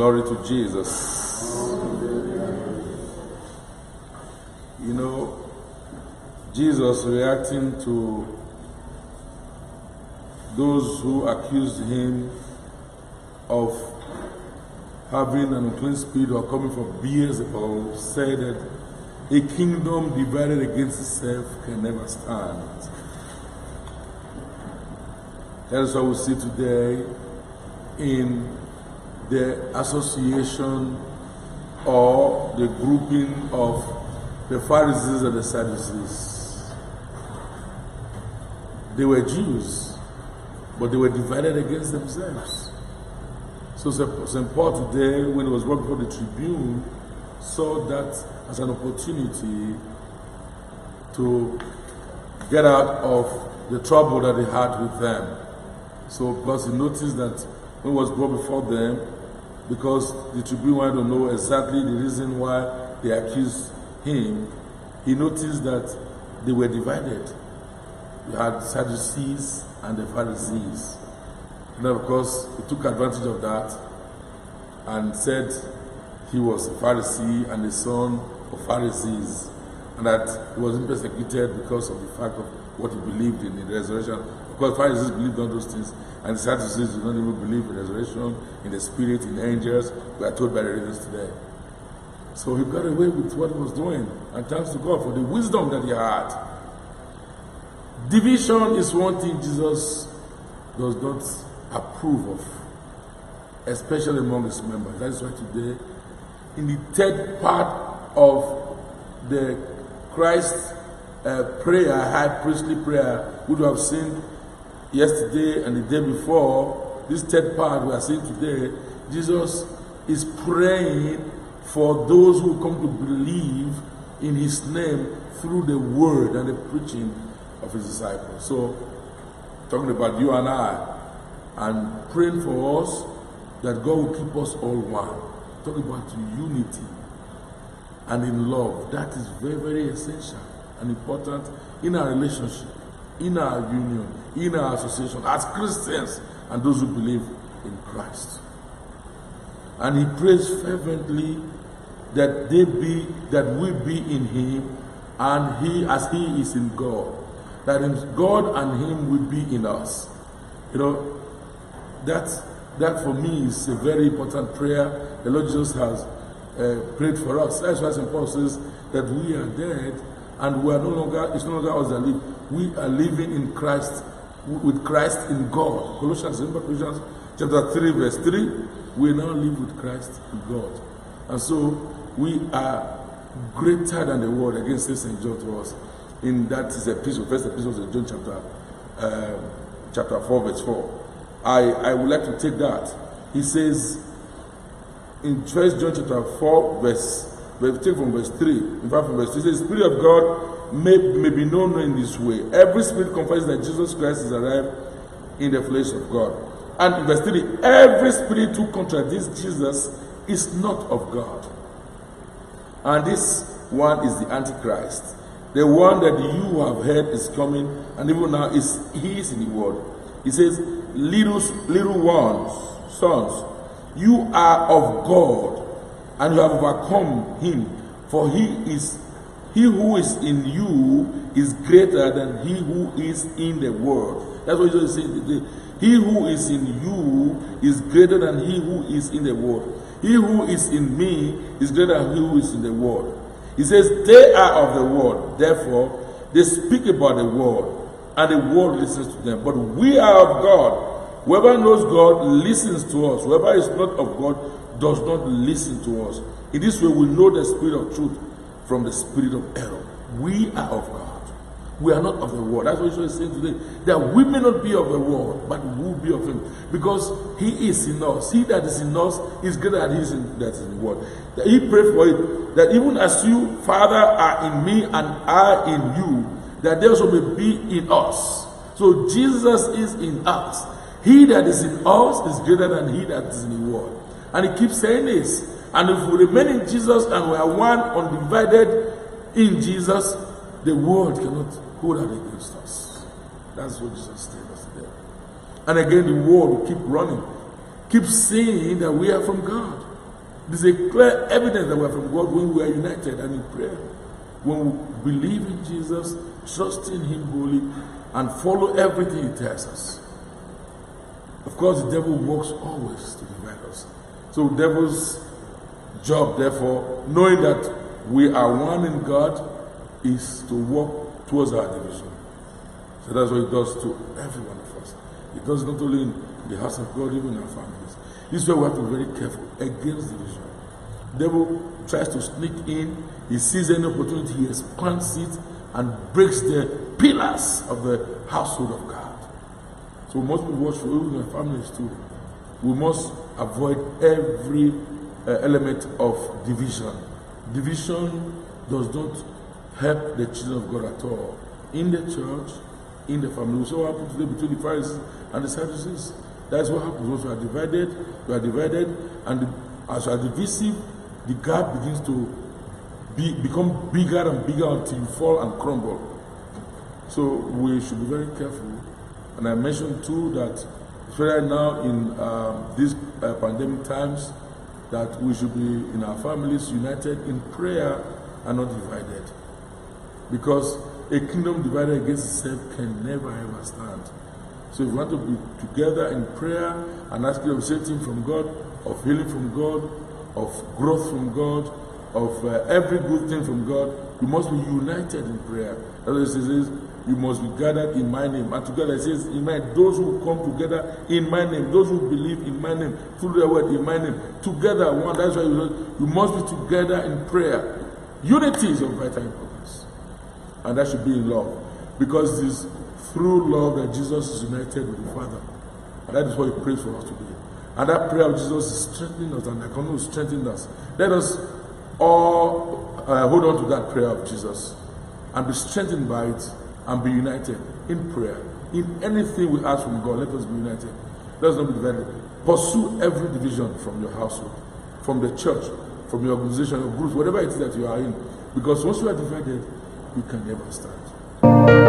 Glory to Jesus. You know, Jesus reacting to those who accused him of having an unclean spirit or coming from Beelzebub, said that a kingdom divided against itself can never stand. That is what we see today in the association or the grouping of the Pharisees and the Sadducees. They were Jews, but they were divided against themselves. So St. Paul today, when he was working for the Tribune, saw that as an opportunity to get out of the trouble that he had with them. So because he noticed that when he was brought before them, because the Tribune wanted to know exactly the reason why they accused him, he noticed that they were divided. You had Sadducees and the Pharisees. And of course, he took advantage of that and said he was a Pharisee and the son of Pharisees, and that he wasn't persecuted because of the fact of what he believed in the resurrection. Of course, Pharisees believed on those things, and the Sadducees do not even believe in resurrection, in the spirit, in angels. We are told by the readers today. So he got away with what he was doing, and thanks to God for the wisdom that he had. Division is one thing Jesus does not approve of, especially among his members. That is why today, in the third part of the Christ prayer, high priestly prayer, which we have seen yesterday and the day before, this third part we are seeing today, Jesus is praying for those who come to believe in his name through the word and the preaching of his disciples. So, talking about you and I, and praying for us that God will keep us all one. Talk about unity and in love. That is very, very essential and important in our relationship, in our union, in our association as Christians and those who believe in Christ. And he prays fervently that we be in him, and he as he is in God, that God and him will be in us. You know, that for me is a very important prayer. The Lord Jesus has prayed for us. That's why St. Paul says that we are dead and we are no longer, it's no longer us that live. We are living in Christ, with Christ in God. Colossians chapter 3 verse 3, we now live with Christ in God. And so we are greater than the world, again says St. John to us. In that is epistle, first epistle of John chapter 4 verse 4. I would like to take that. He says in 1 John chapter 4 verse, we take from verse 3, in fact from verse 3, it says, the Spirit of God may be known in this way. Every spirit confesses that Jesus Christ is arrived in the flesh of God. And in verse 3, every spirit who contradicts Jesus is not of God. And this one is the Antichrist. The one that you have heard is coming, and even now he is in the world. He says, little ones, sons, you are of God, and you have overcome him, for he who is in you is greater than he who is in the world. That's what Jesus said today. He who is in you is greater than he who is in the world. He who is in me is greater than he who is in the world. He says, they are of the world, therefore they speak about the world, and the world listens to them. But we are of God. Whoever knows God listens to us. Whoever is not of God does not listen to us. In this way we know the spirit of truth from the spirit of error. We are of God. We are not of the world. That's what Jesus is saying today. That we may not be of the world, but we will be of him. Because he is in us. He that is in us is greater than he that is in the world. That he prayed for it. That even as you, Father, are in me and I in you, that they also may be in us. So Jesus is in us. He that is in us is greater than he that is in the world. And he keeps saying this. And if we remain in Jesus and we are one undivided in Jesus, the world cannot hold out against us. That's what Jesus told us today. And again, the world will keep running, keep saying that we are from God. There's a clear evidence that we're from God when we are united and in prayer. When we believe in Jesus, trust in Him wholly, and follow everything He tells us. Of course, the devil works always to divide us. So the devil's job, therefore, knowing that we are one in God, is to work towards our division. So that's what he does to every one of us. He does not only in the house of God, even in our families. This is why we have to be very careful against division. The devil tries to sneak in, he sees any opportunity, he expands it and breaks the pillars of the household of God. So we must be watchful, even in our families too. We must avoid every element of division. Division does not help the children of God at all. In the church, in the family. So what happens today between the Pharisees and the Sadducees? That's what happens. Once we are divided, and as you are divisive, the gap begins to become bigger and bigger until you fall and crumble. So we should be very careful. And I mentioned too that, especially now in these pandemic times, that we should be in our families united in prayer and not divided. Because a kingdom divided against itself can never ever stand. So if we want to be together in prayer and asking of safety from God, of healing from God, of growth from God, of every good thing from God, we must be united in prayer. As it says, you must be gathered in my name. And together it says, in my name, those who come together in my name, those who believe in my name, through the word in my name, together one. That's why you must be together in prayer. Unity is of vital importance. And that should be in love. Because it is through love that Jesus is united with the Father. And that is what He prays for us today. And that prayer of Jesus is strengthening us, and that can strengthen us. Let us all hold on to that prayer of Jesus and be strengthened by it and be united in prayer. In anything we ask from God, let us be united. Let us not be divided. Pursue every division from your household, from the church, from your organization, your groups, whatever it is that you are in. Because once you are divided, you can never stand.